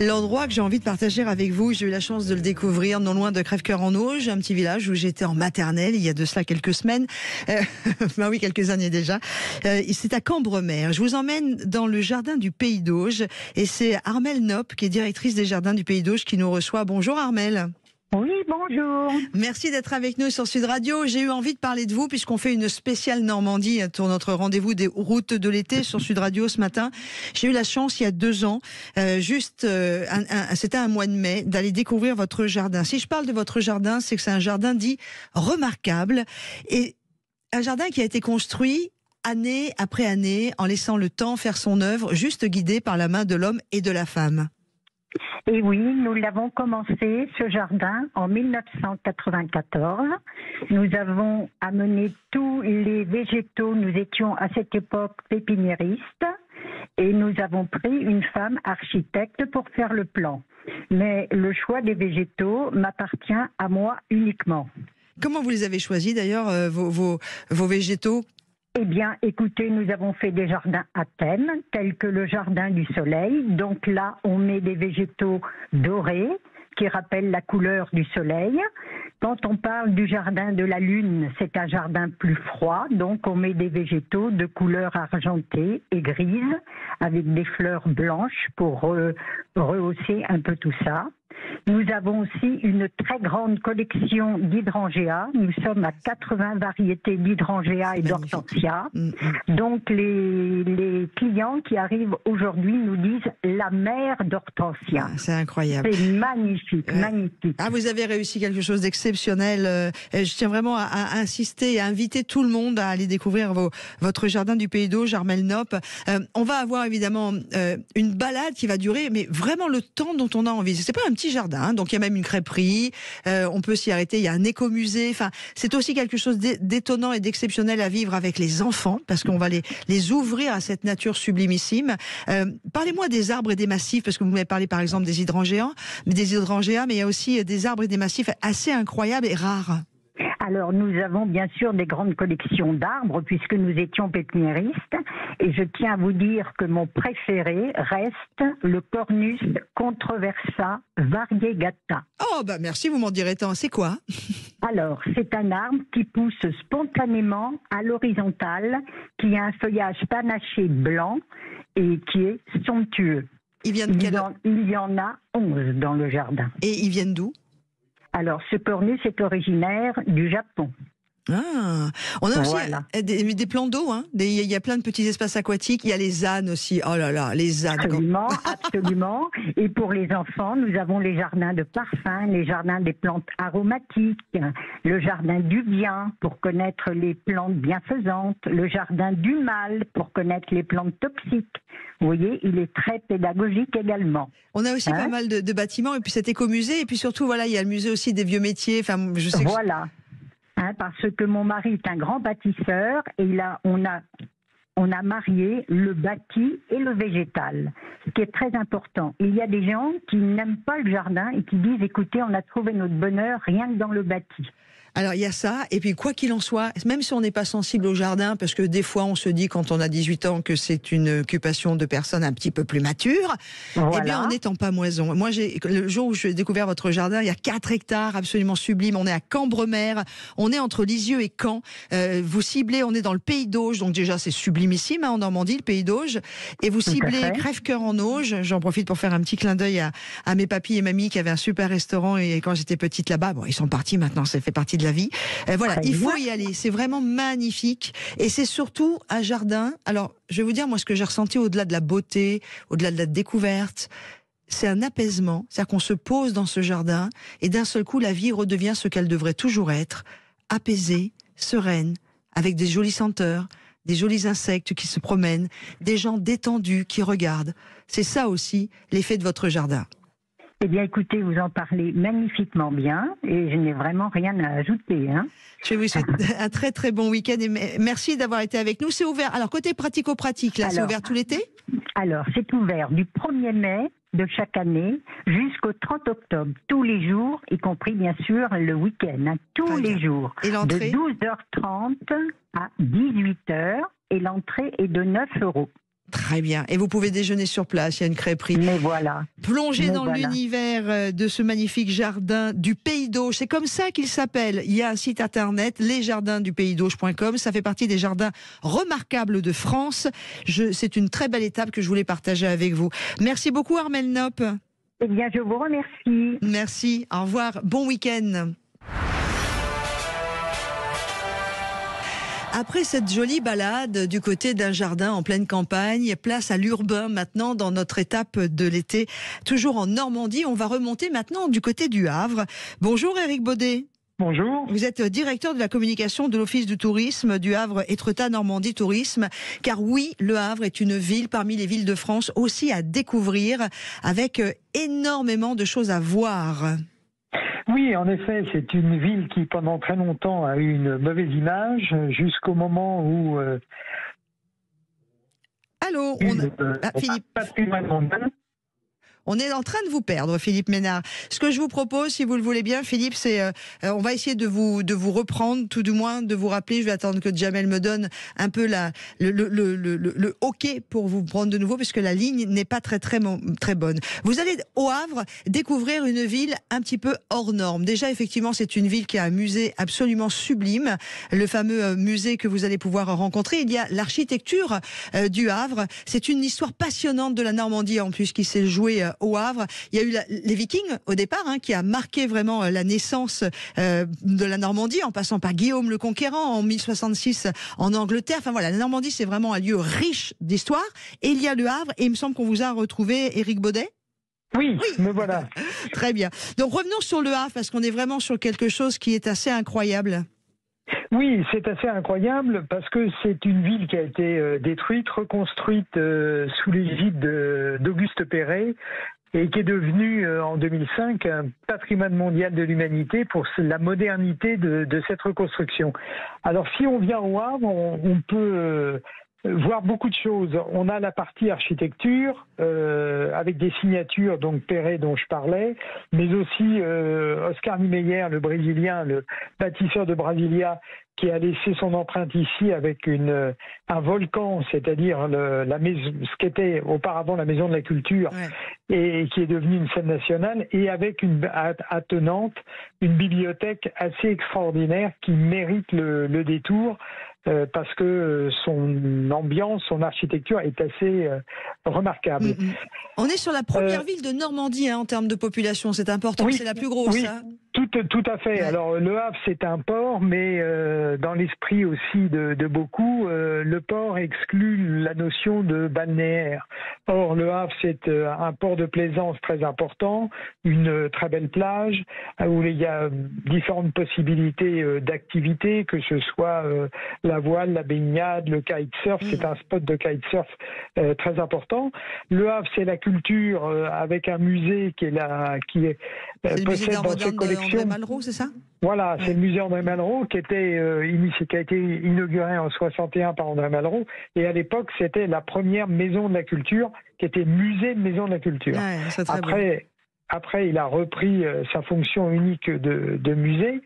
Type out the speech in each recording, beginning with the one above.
L'endroit que j'ai envie de partager avec vous, j'ai eu la chance de le découvrir non loin de Crèvecoeur en Auge, un petit village où j'étais en maternelle il y a de cela quelques semaines, bah oui, quelques années déjà. C'est à Cambremer. Je vous emmène dans le jardin du Pays d'Auge et c'est Armelle Nopp qui est directrice des jardins du Pays d'Auge qui nous reçoit. Bonjour Armelle. Oui, bonjour. Merci d'être avec nous sur Sud Radio. J'ai eu envie de parler de vous puisqu'on fait une spéciale Normandie pour notre rendez-vous des routes de l'été sur Sud Radio ce matin. J'ai eu la chance il y a 2 ans, c'était un mois de mai, d'aller découvrir votre jardin. Si je parle de votre jardin, c'est que c'est un jardin dit remarquable et un jardin qui a été construit année après année en laissant le temps faire son œuvre, juste guidé par la main de l'homme et de la femme. Et oui, nous l'avons commencé, ce jardin, en 1994. Nous avons amené tous les végétaux. Nous étions à cette époque pépiniéristes et nous avons pris une femme architecte pour faire le plan. Mais le choix des végétaux m'appartient à moi uniquement. Comment vous les avez choisis d'ailleurs, vos végétaux ? Eh bien, écoutez, nous avons fait des jardins à thème, tels que le jardin du soleil. Donc là, on met des végétaux dorés qui rappellent la couleur du soleil. Quand on parle du jardin de la lune, c'est un jardin plus froid. Donc on met des végétaux de couleur argentée et grise avec des fleurs blanches pour rehausser un peu tout ça. Nous avons aussi une très grande collection d'hydrangeas. Nous sommes à 80 variétés d'hydrangeas et d'hortensias. Donc les clients qui arrivent aujourd'hui nous disent la mer d'hortensias. C'est incroyable. C'est magnifique, magnifique. Ah, vous avez réussi quelque chose d'exceptionnel. Je tiens vraiment à insister et à inviter tout le monde à aller découvrir votre jardin du Pays d'Auge, Armelle Nopp. On va avoir évidemment une balade qui va durer, mais vraiment le temps dont on a envie. C'est pas un petit jardin, hein, donc il y a même une crêperie, on peut s'y arrêter, il y a un écomusée, enfin, c'est aussi quelque chose d'étonnant et d'exceptionnel à vivre avec les enfants, parce qu'on va les ouvrir à cette nature sublimissime. Parlez-moi des arbres et des massifs, parce que vous m'avez parlé par exemple des hydrangeas, mais il y a aussi des arbres et des massifs assez incroyables et rares. Alors, nous avons bien sûr des grandes collections d'arbres puisque nous étions pépiniéristes et je tiens à vous dire que mon préféré reste le Cornus controversa variegata. Oh, bah merci, vous m'en direz tant. C'est quoi ? Alors, c'est un arbre qui pousse spontanément à l'horizontale, qui a un feuillage panaché blanc et qui est somptueux. Il y en a 11 dans le jardin. Et ils viennent d'où ? Alors, ce cornus est originaire du Japon. Ah, on a aussi des plans d'eau, hein. Il y a plein de petits espaces aquatiques. Il y a les ânes aussi. Oh là là, les ânes. Absolument, absolument. Et pour les enfants, nous avons les jardins de parfum, les jardins des plantes aromatiques, le jardin du bien pour connaître les plantes bienfaisantes, le jardin du mal pour connaître les plantes toxiques. Vous voyez, il est très pédagogique également. On a aussi pas mal de bâtiments et puis cet écomusée et puis surtout voilà, il y a le musée aussi des vieux métiers. Enfin, je sais voilà. Parce que mon mari est un grand bâtisseur et on a marié le bâti et le végétal, ce qui est très important. Il y a des gens qui n'aiment pas le jardin et qui disent, écoutez, on a trouvé notre bonheur rien que dans le bâti. Alors il y a ça, et puis quoi qu'il en soit, même si on n'est pas sensible au jardin, parce que des fois on se dit quand on a 18 ans que c'est une occupation de personnes un petit peu plus matures, eh bien on est en pamoison. Moi, le jour où j'ai découvert votre jardin, il y a 4 hectares absolument sublimes, on est à Cambremer, on est entre Lisieux et Caen, vous ciblez, on est dans le Pays d'Auge, donc déjà c'est sublimissime hein, en Normandie, le Pays d'Auge, et vous ciblez Crèvecoeur en Auge. J'en profite pour faire un petit clin d'œil à mes papis et mamies qui avaient un super restaurant et quand j'étais petite là-bas, bon ils sont partis maintenant, ça fait partie de la vie. Voilà, il faut y aller, c'est vraiment magnifique et c'est surtout un jardin. Alors, je vais vous dire moi ce que j'ai ressenti au-delà de la beauté, au-delà de la découverte, c'est un apaisement, c'est-à-dire qu'on se pose dans ce jardin et d'un seul coup la vie redevient ce qu'elle devrait toujours être, apaisée, sereine, avec des jolies senteurs, des jolis insectes qui se promènent, des gens détendus qui regardent. C'est ça aussi l'effet de votre jardin. Eh bien, écoutez, vous en parlez magnifiquement bien et je n'ai vraiment rien à ajouter. Hein. Je vous souhaite un très très bon week-end et merci d'avoir été avec nous. C'est ouvert. Alors, côté pratico-pratique, là, c'est ouvert tout l'été ? Alors, c'est ouvert du 1er mai de chaque année jusqu'au 30 octobre, tous les jours, y compris bien sûr le week-end, hein, tous les jours. Et l'entrée ? De 12h30 à 18h et l'entrée est de 9 €. Très bien. Et vous pouvez déjeuner sur place, il y a une crêperie. Mais voilà. Plongez dans l'univers de ce magnifique jardin du Pays d'Auge. C'est comme ça qu'il s'appelle. Il y a un site internet, lesjardinsdupaydsdauge.com. Ça fait partie des jardins remarquables de France. C'est une très belle étape que je voulais partager avec vous. Merci beaucoup Armelle Nopp. Eh bien, je vous remercie. Merci. Au revoir. Bon week-end. Après cette jolie balade du côté d'un jardin en pleine campagne, place à l'urbain maintenant dans notre étape de l'été, toujours en Normandie. On va remonter maintenant du côté du Havre. Bonjour Éric Baudet. Bonjour. Vous êtes directeur de la communication de l'Office du tourisme du Havre Étretat Normandie Tourisme. Car oui, le Havre est une ville parmi les villes de France aussi à découvrir avec énormément de choses à voir. Oui, en effet, c'est une ville qui pendant très longtemps a eu une mauvaise image jusqu'au moment où... Allô, Philippe. Patrimoine mondial. On est en train de vous perdre, Philippe Ménard. Ce que je vous propose, si vous le voulez bien, Philippe, c'est on va essayer de vous reprendre, tout du moins de vous rappeler. Je vais attendre que Jamel me donne un peu le OK pour vous prendre de nouveau, puisque la ligne n'est pas très bonne. Vous allez au Havre découvrir une ville un petit peu hors norme. Déjà, effectivement, c'est une ville qui a un musée absolument sublime, le fameux musée que vous allez pouvoir rencontrer. Il y a l'architecture du Havre. C'est une histoire passionnante de la Normandie en plus qui s'est jouée au Havre. Il y a eu les Vikings au départ, qui a marqué vraiment la naissance de la Normandie, en passant par Guillaume le Conquérant en 1066 en Angleterre. Enfin voilà, la Normandie c'est vraiment un lieu riche d'histoire. Et il y a le Havre, et il me semble qu'on vous a retrouvé, Éric Baudet. Oui, me voilà. Très bien. Donc revenons sur le Havre, parce qu'on est vraiment sur quelque chose qui est assez incroyable. Oui, c'est assez incroyable parce que c'est une ville qui a été détruite, reconstruite sous l'égide d'Auguste Perret et qui est devenue en 2005 un patrimoine mondial de l'humanité pour la modernité de cette reconstruction. Alors si on vient au Havre, on peut... voir beaucoup de choses. On a la partie architecture avec des signatures, donc Perret dont je parlais, mais aussi Oscar Niemeyer, le Brésilien, le bâtisseur de Brasilia, qui a laissé son empreinte ici avec un volcan, c'est-à-dire ce qu'était auparavant la Maison de la Culture, et qui est devenue une scène nationale, et avec une attenante, une bibliothèque assez extraordinaire qui mérite le détour. Parce que son ambiance, son architecture est assez remarquable. On est sur la première ville de Normandie en termes de population, c'est important, c'est la plus grosse. Oui. Tout à fait. Ouais. Alors le Havre c'est un port, mais dans l'esprit aussi de beaucoup, le port exclut la notion de balnéaire. Or le Havre c'est un port de plaisance très important, une très belle plage où il y a différentes possibilités d'activités, que ce soit la voile, la baignade, le kitesurf. C'est un spot de kitesurf très important. Le Havre c'est la culture avec un musée qui possède dans ses collections. André Malraux, c'est ça ? Voilà, c'est le musée André Malraux qui a été inauguré en 61 par André Malraux, et à l'époque c'était la première maison de la culture qui était musée de maison de la culture. Après, il a repris sa fonction unique de musée,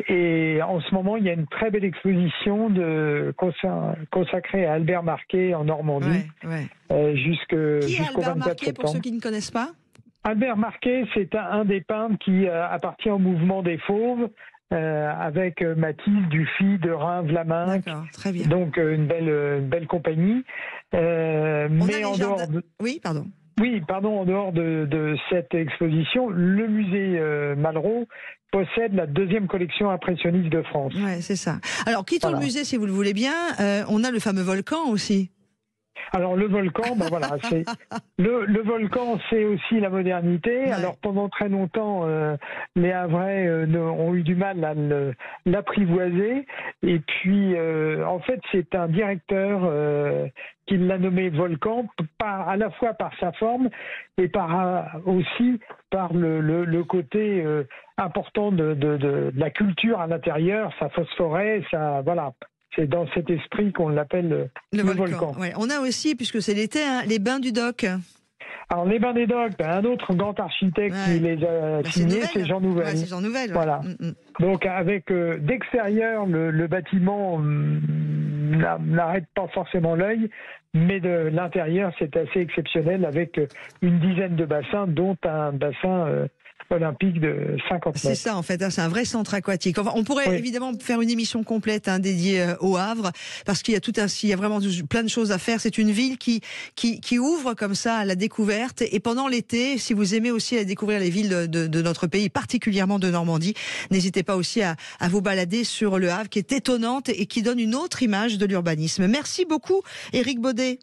et en ce moment il y a une très belle exposition consacrée à Albert Marquet en Normandie jusqu'au 24 septembre. Pour ceux qui ne connaissent pas? Albert Marquet, c'est un des peintres qui appartient au mouvement des Fauves, avec Matisse, Dufy, Derain, Vlaminck. D'accord, très bien. Donc une belle compagnie. Mais en dehors en dehors de cette exposition, le musée Malraux possède la deuxième collection impressionniste de France. Ouais, c'est ça. Alors quittons le musée si vous le voulez bien. On a le fameux volcan aussi. Alors le volcan, c'est le volcan, c'est aussi la modernité. Ouais. Alors pendant très longtemps, les Havrais ont eu du mal à l'apprivoiser. Et puis, en fait, c'est un directeur qui l'a nommé volcan, à la fois par sa forme et aussi par le côté important de la culture à l'intérieur, sa phosphoret, C'est dans cet esprit qu'on l'appelle le volcan. Ouais. On a aussi, puisque c'est l'été, les bains du Doc. Alors les bains des Docks, un autre grand architecte qui les a signés, c'est Jean Nouvel. Ouais, c'est Jean Nouvel. Voilà. Donc avec d'extérieur, le bâtiment n'arrête pas forcément l'œil, mais de l'intérieur, c'est assez exceptionnel avec une dizaine de bassins, dont un bassin olympique de 50 mètres. C'est ça en fait, hein, c'est un vrai centre aquatique. Enfin, on pourrait évidemment faire une émission complète dédiée au Havre, parce qu'il y a il y a vraiment plein de choses à faire. C'est une ville qui ouvre comme ça à la découverte, et pendant l'été, si vous aimez aussi à découvrir les villes de notre pays, particulièrement de Normandie, n'hésitez pas aussi à vous balader sur le Havre, qui est étonnante et qui donne une autre image de l'urbanisme. Merci beaucoup Éric Baudet.